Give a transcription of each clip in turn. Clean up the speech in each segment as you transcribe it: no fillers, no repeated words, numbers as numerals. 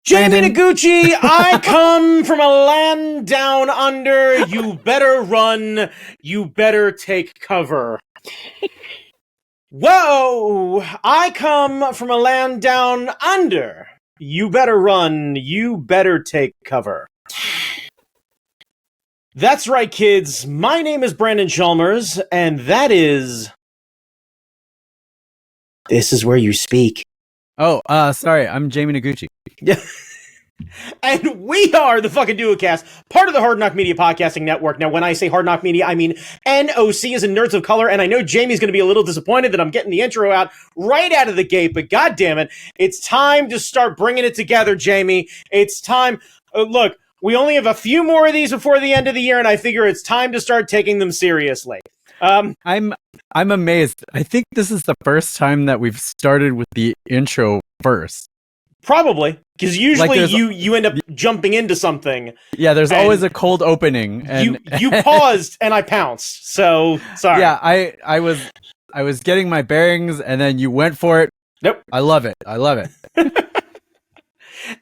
Jamie Brandon. Noguchi, I come from a land down under. You better run. You better take cover. Whoa! I come from a land down under. You better run. You better take cover. That's right, kids. My name is Brandon Chalmers, and that is... This is where you speak. Oh, sorry, I'm Jamie Noguchi. Yeah. And we are the fucking Duocast, part of the Hard Knock Media Podcasting Network. Now, when I say Hard Knock Media, I mean NOC as in Nerds of Color, and I know Jamie's going to be a little disappointed that I'm getting the intro out right out of the gate, but goddammit, it's time to start bringing it together, Jamie. It's time. Look, we only have a few more of these before the end of the year, and I figure it's time to start taking them seriously. I'm amazed. I think this is the first time that we've started with the intro first. Probably, because usually you end up jumping into something. Yeah, there's always a cold opening, and you paused and I pounced. So sorry. Yeah, I was getting my bearings, and then you went for it. Nope. I love it.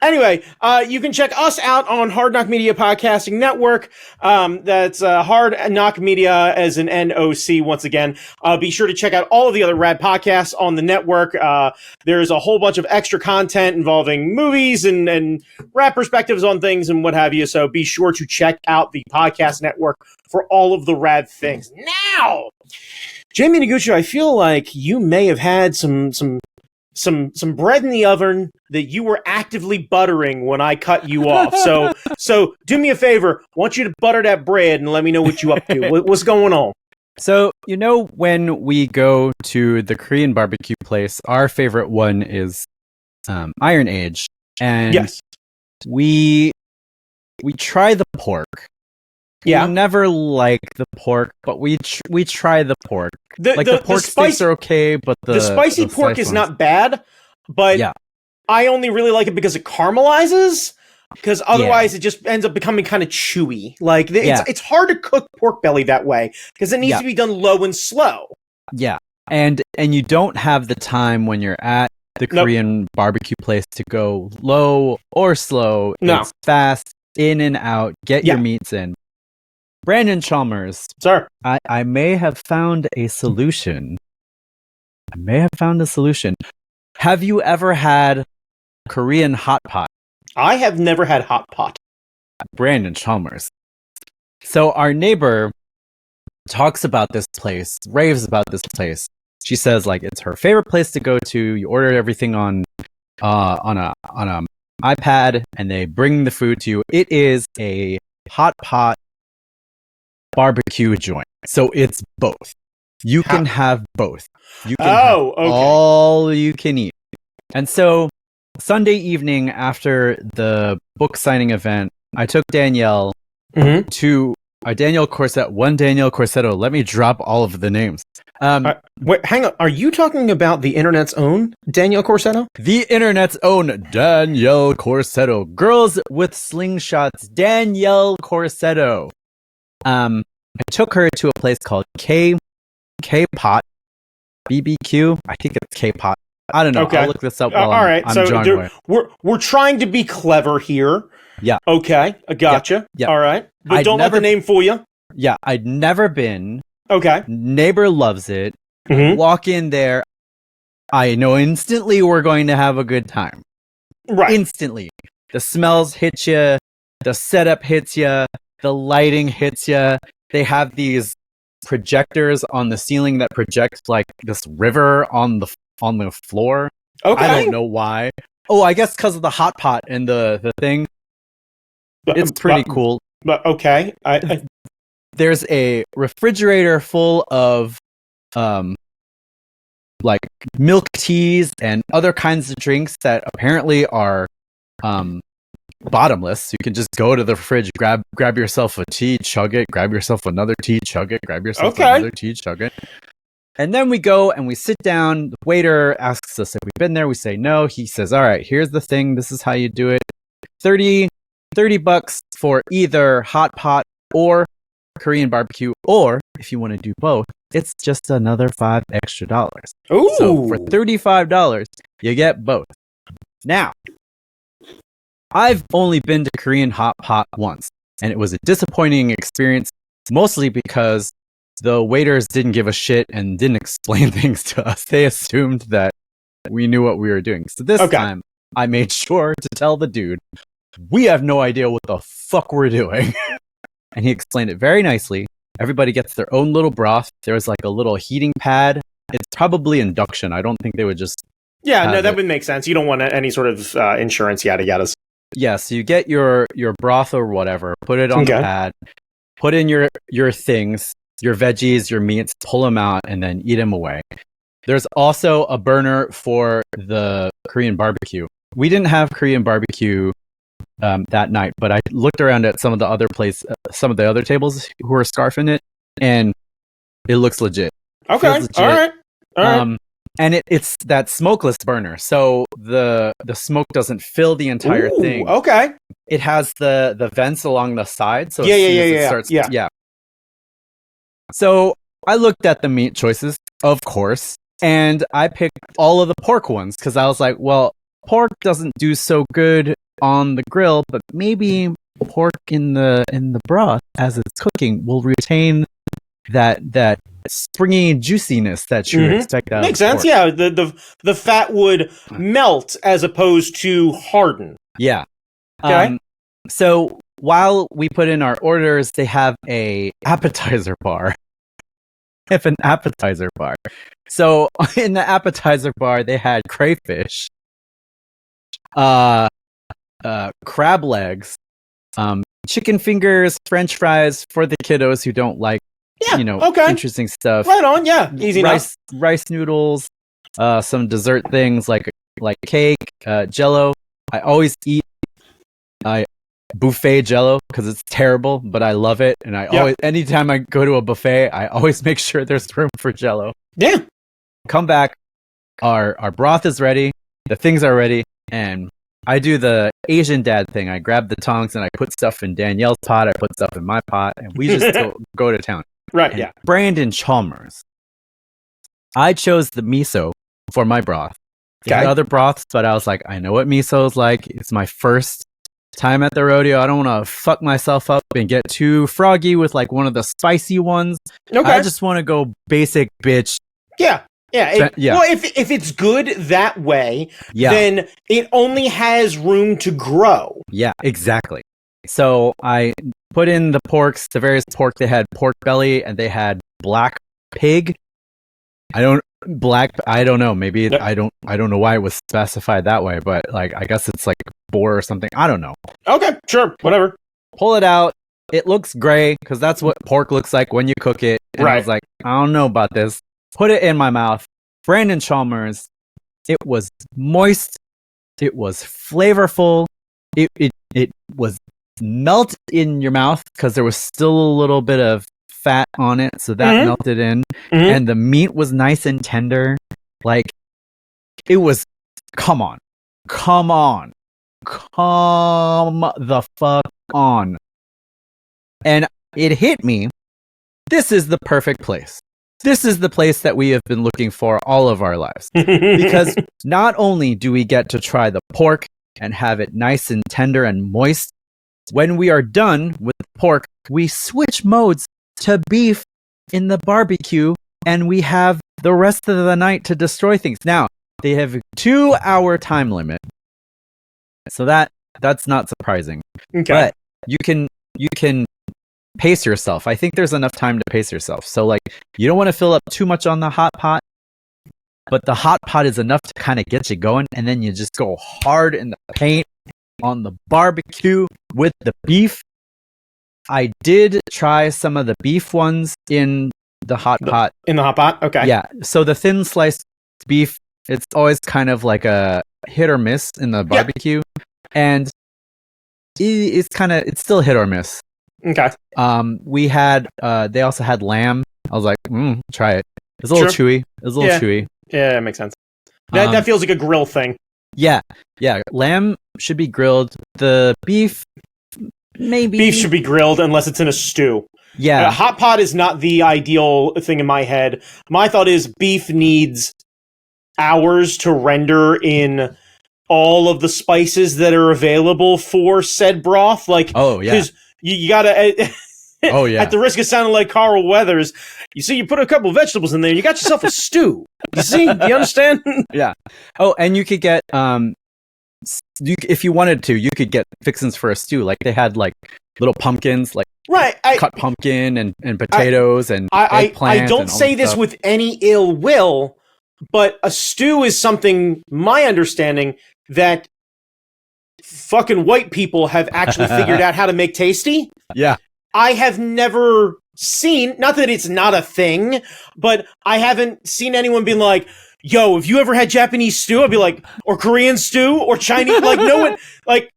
Anyway, you can check us out on Hard Knock Media Podcasting Network. That's Hard Knock Media as an NOC once again. Be sure to check out all of the other rad podcasts on the network. There's a whole bunch of extra content involving movies and rad perspectives on things and what have you. So be sure to check out the podcast network for all of the rad things. Now, Jamie Noguchi, I feel like you may have had some bread in the oven that you were actively buttering when I cut you off. So do me a favor. I want you to butter that bread and let me know what you up to. What's going on? So, when we go to the Korean barbecue place, our favorite one is Iron Age. And yes, we try the pork. Yeah. We never like the pork, but we try the pork. The pork steaks are okay, but the spicy pork is not bad, but yeah. I only really like it because it caramelizes, because otherwise it just ends up becoming kind of chewy. It's hard to cook pork belly that way, because it needs to be done low and slow. Yeah, and you don't have the time when you're at the Korean barbecue place to go low or slow. No. It's fast, in and out, get your meats in. Brandon Chalmers. Sir. I may have found a solution. Have you ever had Korean hot pot? I have never had hot pot. Brandon Chalmers. So our neighbor talks about this place, raves about this place. She says it's her favorite place to go to. You order everything on a iPad and they bring the food to you. It is a hot pot barbecue joint. So it's both. You can have both. You can have all you can eat. And so Sunday evening after the book signing event, I took Danielle to Danielle Corsetto. Let me drop all of the names. Wait, hang on. Are you talking about the internet's own Danielle Corsetto? The internet's own Danielle Corsetto. Girls with Slingshots, Danielle Corsetto. I took her to a place called K-Pot BBQ. I think it's K-Pot. I don't know. Okay. I'll look this up while I'm John Way. We're trying to be clever here. Yeah. Okay, I gotcha. Yep. All right. But don't let the name fool you. Yeah, I'd never been. Okay. Neighbor loves it. Walk in there. I know instantly we're going to have a good time. Right. Instantly. The smells hit you. The setup hits you. The lighting hits you. They have these projectors on the ceiling that project this river on the floor. Okay. I don't know why. Oh, I guess because of the hot pot and the thing. It's pretty cool. But okay. There's a refrigerator full of milk teas and other kinds of drinks that apparently are bottomless. You can just go to the fridge, grab yourself a tea, chug it, grab yourself another tea, chug it, grab yourself another tea, chug it. And then we go and we sit down. The waiter asks us if we've been there. We say no. He says, all right, here's the thing. This is how you do it. $30 for either hot pot or Korean barbecue, or if you want to do both, it's just another $5 extra. Ooh. So for $35, you get both. Now, I've only been to Korean hot pot once, and it was a disappointing experience, mostly because the waiters didn't give a shit and didn't explain things to us. They assumed that we knew what we were doing. So this time, I made sure to tell the dude, we have no idea what the fuck we're doing. And he explained it very nicely. Everybody gets their own little broth. There's like a little heating pad. It's probably induction. I don't think they would just... Yeah, no, that would make sense. You don't want any sort of insurance yada yadas. Yeah, so you get your broth or whatever, put it on the pad, put in your things, your veggies, your meats, pull them out, and then eat them away. There's also a burner for the Korean barbecue. We didn't have Korean barbecue that night, but I looked around at some of the other some of the other tables who were scarfing it, and it looks legit. Okay, legit. All right. And it's that smokeless burner, so the smoke doesn't fill the entire thing. Okay. It has the vents along the side, so yeah. So I looked at the meat choices, of course, and I picked all of the pork ones because I was like, well, pork doesn't do so good on the grill, but maybe pork in the broth as it's cooking will retain that springy juiciness that you expect out Makes of sense. pork. Yeah, the fat would melt as opposed to harden. Yeah. Okay. So while we put in our orders, they have a appetizer bar. They have an appetizer bar. So in the appetizer bar, they had crayfish, crab legs, chicken fingers, French fries for the kiddos who don't like, interesting stuff. Right on, yeah, easy enough. Rice noodles, some dessert things like cake, Jello. I always eat buffet Jello because it's terrible, but I love it, and always, anytime I go to a buffet, I always make sure there's room for Jello. Yeah. Come back, our broth is ready, the things are ready, and I do the Asian dad thing. I grab the tongs and I put stuff in Danielle's pot, I put stuff in my pot, and we just go to town. Right, and yeah. Brandon Chalmers. I chose the miso for my broth. There are other broths, but I was like, I know what miso is like. It's my first time at the rodeo. I don't want to fuck myself up and get too froggy with like one of the spicy ones. Okay. I just want to go basic bitch. Yeah. Yeah. Yeah. Well, if it's good that way, then it only has room to grow. Yeah, exactly. So I put in the various pork. They had pork belly and they had black pig. I don't know. Maybe I don't know why it was specified that way, but like I guess it's like boar or something. I don't know. Okay, sure, whatever. Pull it out. It looks gray because that's what pork looks like when you cook it. And I was like, I don't know about this. Put it in my mouth. Brandon Chalmers. It was moist. It was flavorful. It was melt in your mouth because there was still a little bit of fat on it, so that melted in, and the meat was nice and tender. Like it was, come the fuck on. And it hit me. This is the perfect place. This is the place that we have been looking for all of our lives. Because not only do we get to try the pork and have it nice and tender and moist, when we are done with pork, we switch modes to beef in the barbecue, and we have the rest of the night to destroy things. Now, they have a 2-hour time limit, so that's not surprising. Okay. But you can pace yourself. I think there's enough time to pace yourself. So like, you don't want to fill up too much on the hot pot, but the hot pot is enough to kind of get you going, and then you just go hard in the paint on the barbecue with the beef. I did try some of the beef ones in the hot pot. In the hot pot? Okay. Yeah. So the thin sliced beef, it's always kind of like a hit or miss in the barbecue. And it's still hit or miss. Okay. We had, they also had lamb. I was like, try it. It's a little chewy. Chewy. Yeah, that makes sense. That feels like a grill thing. Yeah. Yeah. Lamb should be grilled. The beef, maybe. Beef should be grilled unless it's in a stew. Yeah. Hot pot is not the ideal thing in my head. My thought is beef needs hours to render in all of the spices that are available for said broth. Like, Oh yeah. because you gotta. Oh yeah. At the risk of sounding like Carl Weathers, you see, you put a couple of vegetables in there, you got yourself a stew. You see? Do you understand? Yeah. Oh, and you could get if you wanted to, you could get fixins for a stew. Like they had like little pumpkins, like Right. cut pumpkin and potatoes and eggplant. I don't and all say that this stuff. with any ill will, but a stew is something, my understanding, that fucking white people have actually figured out how to make tasty. Yeah. I have never seen, not that it's not a thing, but I haven't seen anyone being like, yo, have you ever had Japanese stew? I'd be like, or Korean stew or Chinese, like no one, like,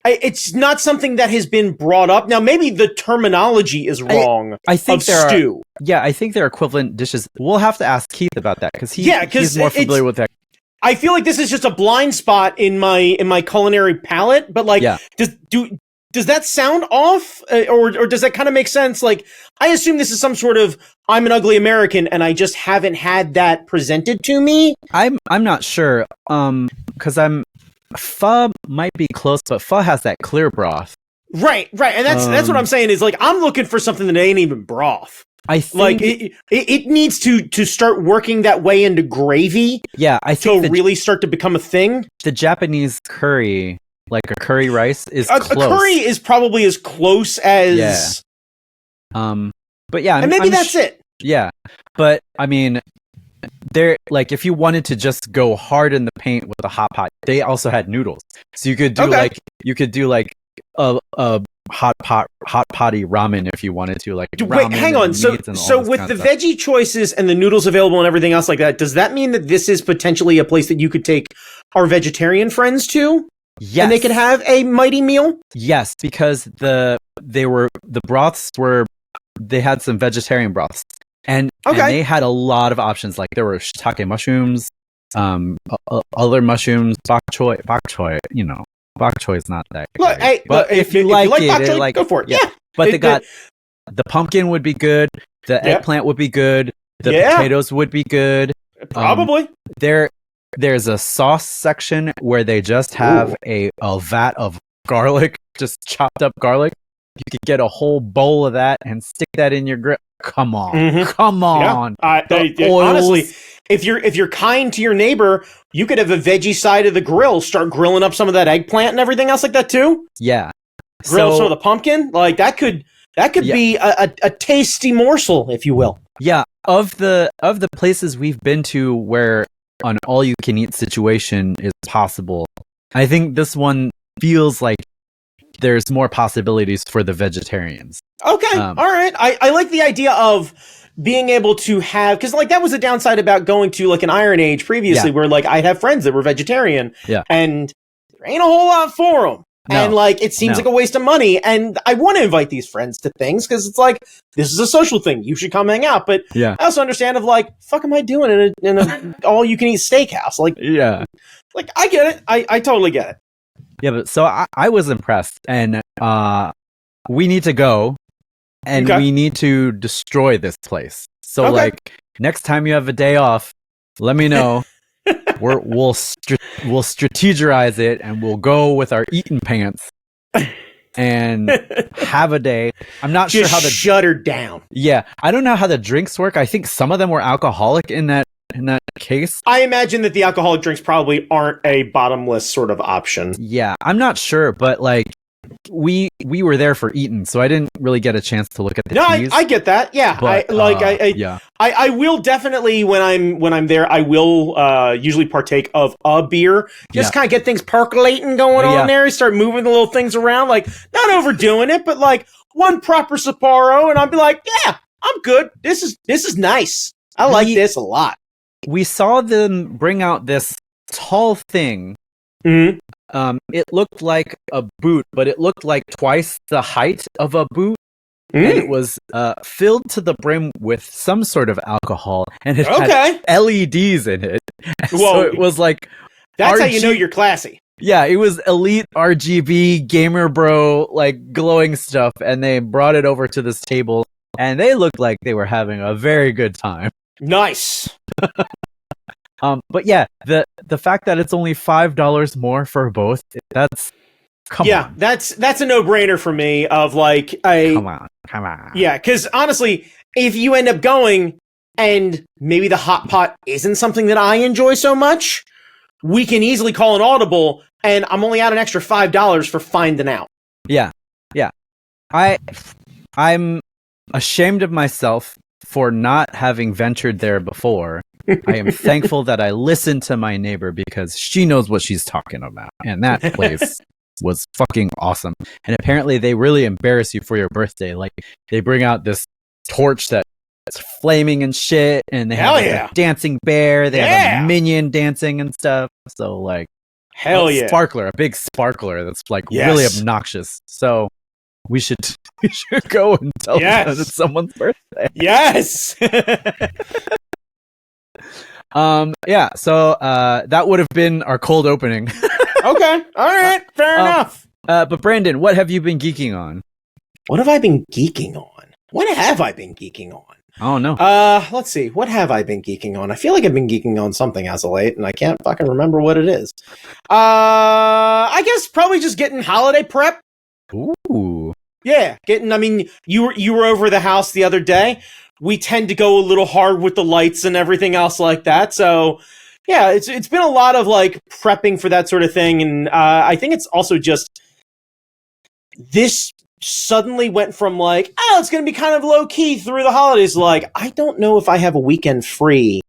it's not something that has been brought up. Now, maybe the terminology is wrong. I think of there stew. I think there are equivalent dishes. We'll have to ask Keith about that because he's more familiar with that. I feel like this is just a blind spot in my culinary palate, but like, does that sound off, or does that kind of make sense? Like, I assume this is some sort of I'm an ugly American, and I just haven't had that presented to me. I'm not sure, because pho might be close, but pho has that clear broth. Right, and that's what I'm saying is like I'm looking for something that ain't even broth. I think like it needs to start working that way into gravy. Yeah, I think to really start to become a thing. The Japanese curry. Like a curry rice is a close. curry is probably as close as but yeah, and maybe that's it. Yeah, but I mean, there, like, if you wanted to just go hard in the paint with a hot pot, they also had noodles, so you could do a hot potty ramen if you wanted to. Like, wait, hang on. So with the veggie choices and the noodles available and everything else like that, does that mean that this is potentially a place that you could take our vegetarian friends to? Yes. And they could have a mighty meal? Yes, because they had some vegetarian broths. And they had a lot of options. Like there were shiitake mushrooms, other mushrooms, bok choy, you know. Bok choy is not that great. But if you like bok choy, go for it. Yeah. But they got the pumpkin would be good, the eggplant would be good, the potatoes would be good. Probably. There's a sauce section where they just have a vat of garlic, just chopped up garlic. You could get a whole bowl of that and stick that in your grill. Come on, come on. Yeah. Honestly, if you're kind to your neighbor, you could have a veggie side of the grill. Start grilling up some of that eggplant and everything else like that too. Yeah, grill some of the pumpkin. Like that could be a tasty morsel, if you will. Yeah, of the places we've been to where an all-you-can-eat situation is possible, I think this one feels like there's more possibilities for the vegetarians. Okay, all right. I like the idea of being able to have, because like that was a downside about going to like an Iron Age previously, where like I'd have friends that were vegetarian, and there ain't a whole lot for them. No, and like it seems like a waste of money, and I want to invite these friends to things because it's like this is a social thing. You should come hang out, but I also understand of like, fuck, am I doing in a all you can eat steakhouse? Like, like I get it. I totally get it. Yeah, but so I was impressed, and we need to go, and we need to destroy this place. So like next time you have a day off, let me know. We'll strategize it, and we'll go with our eating pants and have a day. I'm not sure how to shut her down. Yeah, I don't know how the drinks work. I think some of them were alcoholic in that case. I imagine that the alcoholic drinks probably aren't a bottomless sort of option. Yeah, I'm not sure, but like we were there for eating, so I didn't really get a chance to look at the teas. I get that. Yeah, but, I will definitely when I'm there. I will usually partake of a beer, just kind of get things percolating going on there. Start moving the little things around, like not overdoing it, but like one proper Sapporo, and I'll be like, yeah, I'm good. This is nice. I like this a lot. We saw them bring out this tall thing. Mm-hmm. It looked like a boot, but it looked like twice the height of a boot. And it was filled to the brim with some sort of alcohol, and it had LEDs in it. So it was like that's how you know you're classy. Yeah, it was elite RGB gamer bro like glowing stuff, and they brought it over to this table, and they looked like they were having a very good time. Nice. But yeah, the fact that it's only $5 more for both, come on. That's a no-brainer for me of like Come on. Yeah, because honestly, if you end up going and maybe the hot pot isn't something that I enjoy so much, we can easily call an audible, and I'm only out an extra $5 for finding out. Yeah. I'm ashamed of myself for not having ventured there before. I am thankful that I listened to my neighbor because she knows what she's talking about. And that place was fucking awesome. And apparently they really embarrass you for your birthday. Like, they bring out this torch that's flaming and shit, and they have a dancing bear, they have a minion dancing and stuff. So like, a big sparkler that's like really obnoxious. So we should go and tell them that it's someone's birthday. Yes. So that would have been our cold opening. Okay. All right. Fair enough. But Brandon, what have you been geeking on? What have I been geeking on? Oh no. Let's see. What have I been geeking on? I feel like I've been geeking on something as of late, and I can't fucking remember what it is. I guess probably just getting holiday prep. Ooh. Yeah, I mean, you were over the house the other day. We tend to go a little hard with the lights and everything else like that. So, yeah, it's been a lot of like prepping for that sort of thing, and I think it's also just this suddenly went from like, oh, it's going to be kind of low key through the holidays. Like, I don't know if I have a weekend free.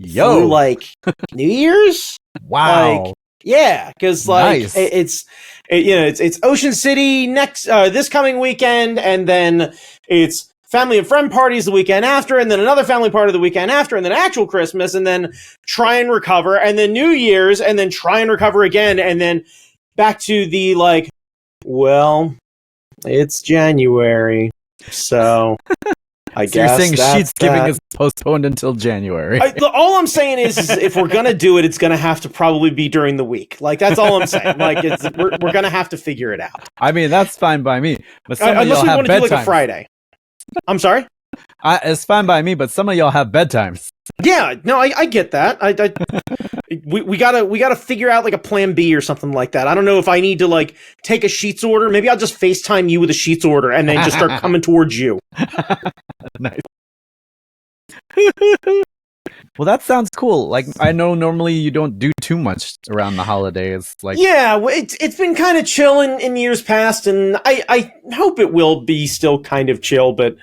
Through like New Year's. Wow. Like, yeah, because like it's Ocean City next this coming weekend, and then it's family and friend parties the weekend after, and then another family party the weekend after, and then actual Christmas, and then try and recover, and then New Year's, and then try and recover again, and then back to the like, well, it's January, so I guess you're saying Sheetsgiving is postponed until January. All I'm saying is if we're gonna do it, it's gonna have to probably be during the week. Like, that's all I'm saying. Like, we're gonna have to figure it out. I mean, that's fine by me. But some of unless y'all we have want to do like a Friday. I'm sorry. It's fine by me, but some of y'all have bedtimes. Yeah, no, I get that. We gotta figure out like a plan B or something like that. I don't know if I need to like take a Sheets order. Maybe I'll just FaceTime you with a Sheets order and then just start coming towards you. Nice. Well, that sounds cool. Like, I know normally you don't do too much around the holidays. Like, yeah, it's been kind of chill in years past, and I hope it will be still kind of chill. But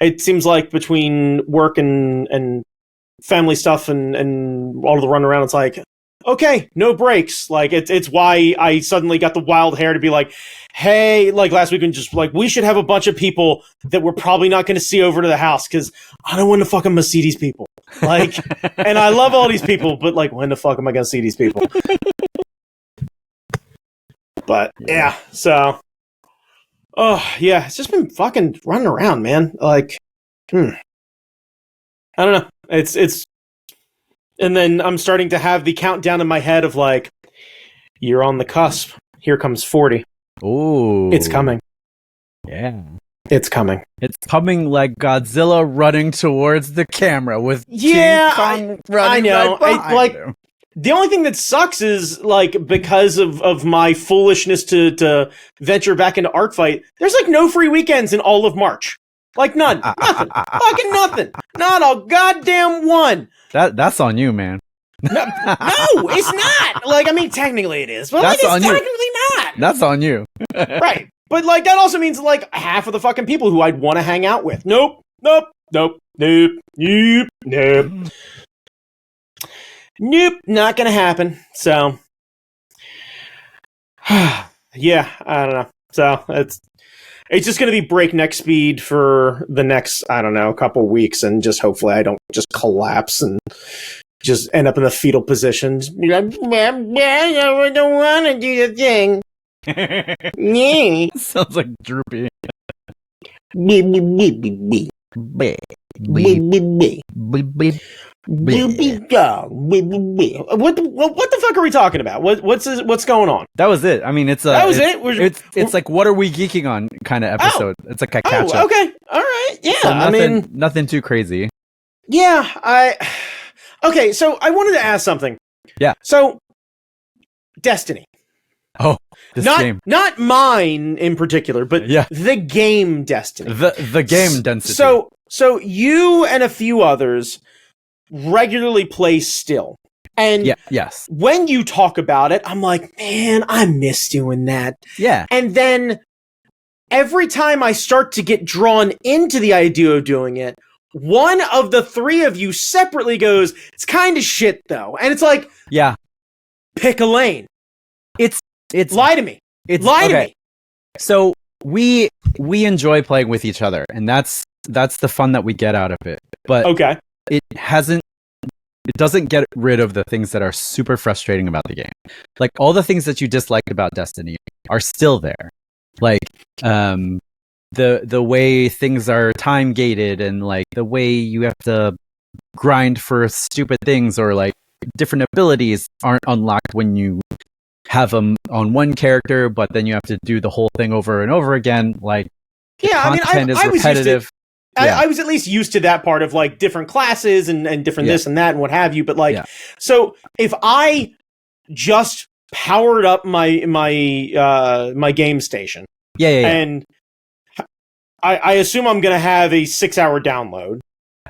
it seems like between work and family stuff and all of the run around, it's like, okay, no breaks. Like, it's why I suddenly got the wild hair to be like, hey, like last week, and just like, we should have a bunch of people that we're probably not going to see over to the house because I don't want to fucking see these people. Like, and I love all these people, but like, when the fuck am I going to see these people? But yeah, so, oh yeah, it's just been fucking running around, man. Like, I don't know. It's, and then I'm starting to have the countdown in my head of like, you're on the cusp. Here comes 40. Ooh, it's coming. Yeah, it's coming. It's coming like Godzilla running towards the camera with King Kong running. I know. Right him. The only thing that sucks is like, because of my foolishness to venture back into Art Fight, there's like no free weekends in all of March. Like none. Nothing. Fucking nothing. Not a goddamn one. That's on you, man. No, it's not. Like, I mean, technically it is, but that's like, it's on technically you. not. That's on you. Right. But like, that also means like half of the fucking people who I'd want to hang out with. Nope. Not gonna happen. So, yeah, I don't know. So it's just going to be breakneck speed for the next, I don't know, couple weeks, and just hopefully I don't just collapse and just end up in the fetal position. Just be like, I don't want to do the thing. Sounds like Droopy. What the fuck are we talking about? What's going on? That was it. I mean, it's it's like, what are we geeking on kind of episode. It's like a catch up. Okay, all right, yeah. So nothing too crazy. Yeah, Okay, so I wanted to ask something. Yeah. So, Destiny. Oh, this game. Not mine in particular, but the game Destiny. The game density. So you and a few others regularly play still. And yes. When you talk about it, I'm like, man, I miss doing that. Yeah. And then every time I start to get drawn into the idea of doing it, one of the three of you separately goes, it's kind of shit though. And it's like, yeah, pick a lane. It's lie to me. Lie to me. So we enjoy playing with each other, and that's the fun that we get out of it. But it doesn't get rid of the things that are super frustrating about the game. Like all the things that you disliked about Destiny are still there. Like the way things are time gated, and like the way you have to grind for stupid things, or like different abilities aren't unlocked when you have them on one character, but then you have to do the whole thing over and over again. Like, content is repetitive. I was at least used to that part of like different classes and different this and that and what have you. But like, so if I just powered up my game station, and I assume I'm gonna have a 6-hour download.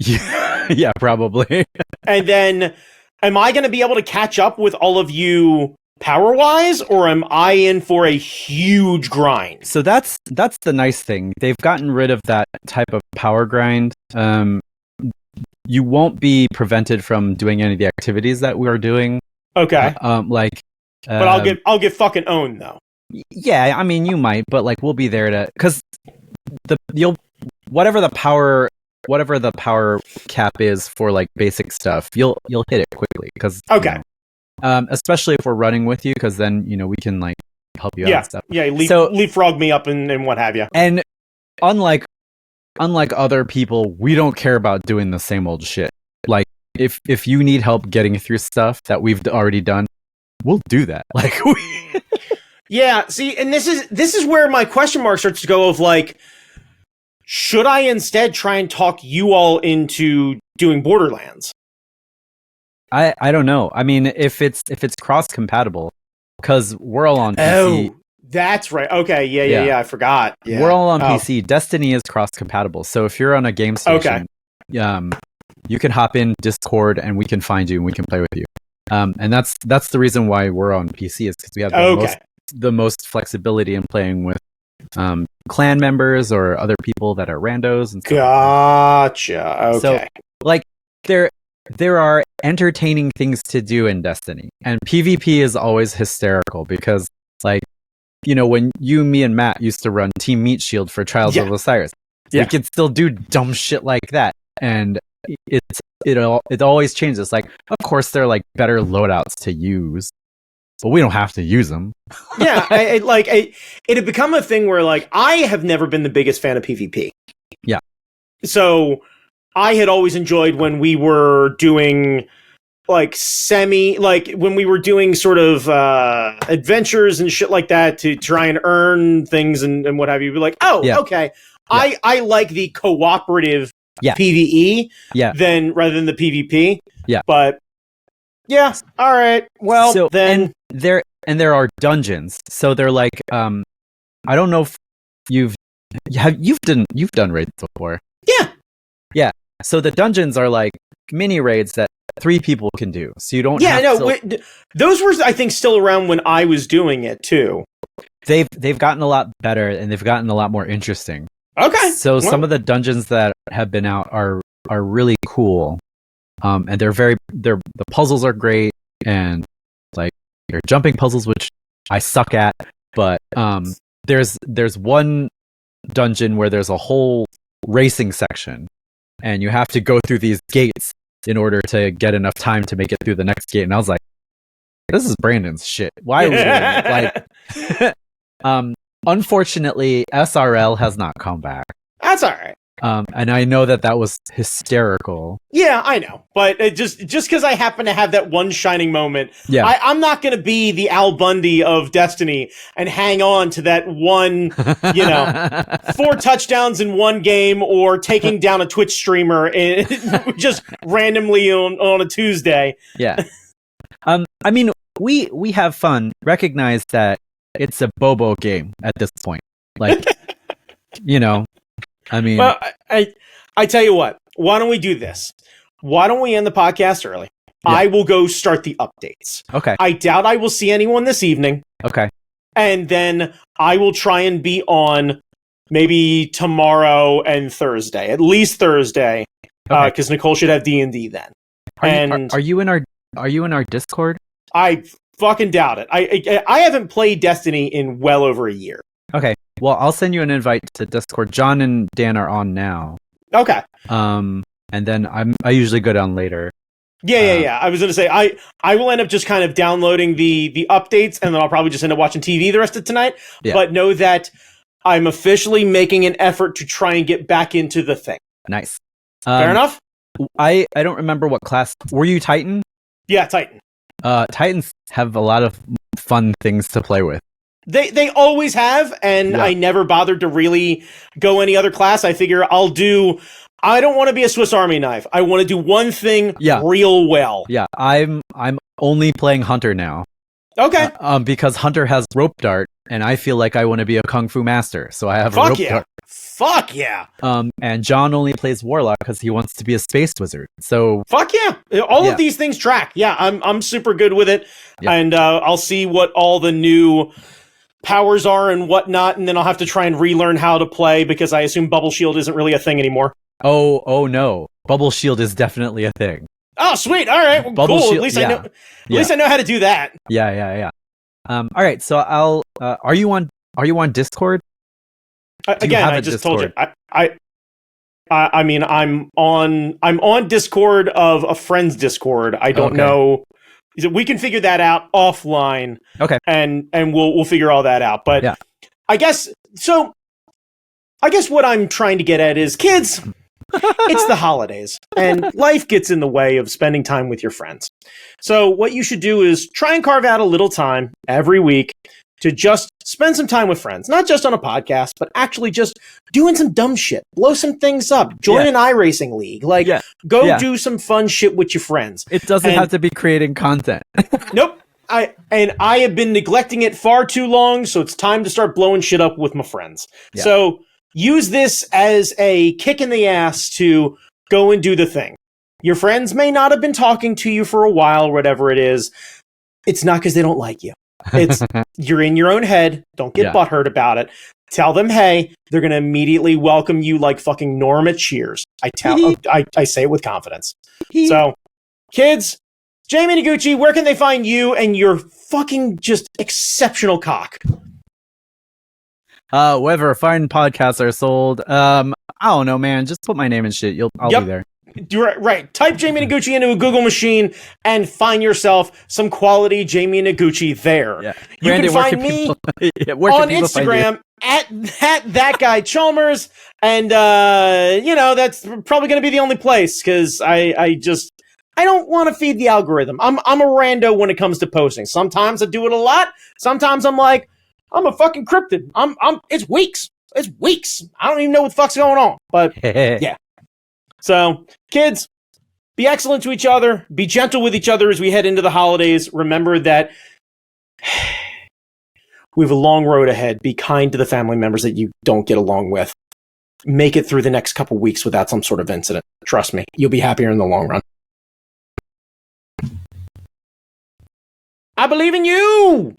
Yeah, probably. And then, am I gonna be able to catch up with all of you power-wise, or am I in for a huge grind? So that's the nice thing. They've gotten rid of that type of power grind. You won't be prevented from doing any of the activities that we are doing. Okay. But I'll get fucking owned though. Yeah, I mean you might, but like we'll be there to, because whatever the power cap is for like basic stuff, you'll hit it quickly, because especially if we're running with you, because then we can like help you out and stuff. Yeah, leapfrog me up and what have you. And unlike other people, we don't care about doing the same old shit. Like if you need help getting through stuff that we've already done, we'll do that. Like yeah. See, and this is where my question mark starts to go of like, should I instead try and talk you all into doing Borderlands? I don't know. I mean, if it's cross compatible, because we're all on PC. Oh, that's right. Okay, yeah. I forgot. Yeah. We're all on PC. Destiny is cross compatible, so if you're on a game station, you can hop in Discord and we can find you and we can play with you. And that's the reason why we're on PC, is because we have the most flexibility in playing with clan members or other people that are randos and stuff. Gotcha. Okay. So like there are entertaining things to do in Destiny, and PvP is always hysterical, because like when me and Matt used to run Team Meat Shield for Trials of Osiris, we could still do dumb shit like that, and it always changes. Like, of course there are like better loadouts to use, but we don't have to use them. Yeah, it had become a thing where like I have never been the biggest fan of PvP. Yeah. So I had always enjoyed when we were doing like when we were doing sort of adventures and shit like that to try and earn things and what have you. Be like, okay. Yeah. I like the cooperative PvE rather than the PvP. Yeah. But yeah, all right. Well, so, then there are dungeons. So they're like I don't know if you've done raids before. Yeah. Yeah. So the dungeons are like mini raids that 3 people can do. So you don't have to... those were, I think, still around when I was doing it too. They've gotten a lot better, and they've gotten a lot more interesting. Okay. So some of the dungeons that have been out are really cool. And the puzzles are great, and like they're jumping puzzles, which I suck at, but there's one dungeon where there's a whole racing section, and you have to go through these gates in order to get enough time to make it through the next gate. And I was like, this is Brandon's shit. Why are we doing it? Like, unfortunately, SRL has not come back. That's all right. And I know that was hysterical. Yeah, I know, but it just because I happen to have that one shining moment, Yeah. I'm not going to be the Al Bundy of Destiny and hang on to that one, 4 touchdowns in one game or taking down a Twitch streamer just randomly on a Tuesday. Yeah. I mean, we have fun. Recognize that it's a Bobo game at this point. Like, I mean, well, I tell you what. Why don't we do this? Why don't we end the podcast early? Yeah. I will go start the updates. Okay. I doubt I will see anyone this evening. Okay. And then I will try and be on maybe tomorrow and Thursday, at least Thursday, because Nicole should have D&D then. Are you in our Discord? I fucking doubt it. I haven't played Destiny in well over a year. Okay. Well, I'll send you an invite to Discord. John and Dan are on now. Okay. And then I usually go down later. Yeah. I was gonna say I will end up just kind of downloading the updates, and then I'll probably just end up watching TV the rest of tonight. Yeah. But know that I'm officially making an effort to try and get back into the thing. Nice. Fair enough. I don't remember what class. Were you Titan? Yeah, Titan. Titans have a lot of fun things to play with. They always have, and I never bothered to really go any other class. I figure I don't want to be a Swiss Army knife. I want to do one thing real well. Yeah, I'm only playing Hunter now. Okay. Because Hunter has rope dart, and I feel like I want to be a kung fu master, so I have a rope dart. Fuck yeah. And John only plays Warlock because he wants to be a space wizard. So fuck yeah. All of these things track. Yeah, I'm super good with it. Yeah. And I'll see what all the new powers are and whatnot, and then I'll have to try and relearn how to play because I assume Bubble Shield isn't really a thing anymore. Oh no. Bubble Shield is definitely a thing. Oh, sweet. All right. Well, cool. Shield, at least I know how to do that. Yeah. All right. So I'll are you on Discord? Again, I just Discord? Told you. I mean, I'm on Discord of a friend's Discord. I don't know. We can figure that out offline. Okay. And we'll figure all that out. But I guess what I'm trying to get at is, kids, it's the holidays and life gets in the way of spending time with your friends. So what you should do is try and carve out a little time every week to just spend some time with friends, not just on a podcast, but actually just doing some dumb shit, blow some things up, join an iRacing league, go do some fun shit with your friends. It doesn't have to be creating content. Nope. I have been neglecting it far too long, so it's time to start blowing shit up with my friends. Yeah. So use this as a kick in the ass to go and do the thing. Your friends may not have been talking to you for a while, or whatever it is. It's not because they don't like you. It's you're in your own head. Don't get butthurt about it. Tell them, hey, they're going to immediately welcome you like fucking Norm at Cheers. I say it with confidence. So, kids, Jamie Noguchi, where can they find you and your fucking just exceptional cock? Wherever fine podcasts are sold. I don't know, man. Just put my name and shit. I'll be there. Right. Type Jamie Noguchi into a Google machine and find yourself some quality Jamie Noguchi there. Yeah. You Brandon, can find me on Instagram at that guy Chalmers, and that's probably going to be the only place because I don't want to feed the algorithm. I'm a rando when it comes to posting. Sometimes I do it a lot. Sometimes I'm like, I'm a fucking cryptid. It's weeks. It's weeks. I don't even know what the fuck's going on. But yeah. So, kids, be excellent to each other. Be gentle with each other as we head into the holidays. Remember that we have a long road ahead. Be kind to the family members that you don't get along with. Make it through the next couple weeks without some sort of incident. Trust me, you'll be happier in the long run. I believe in you!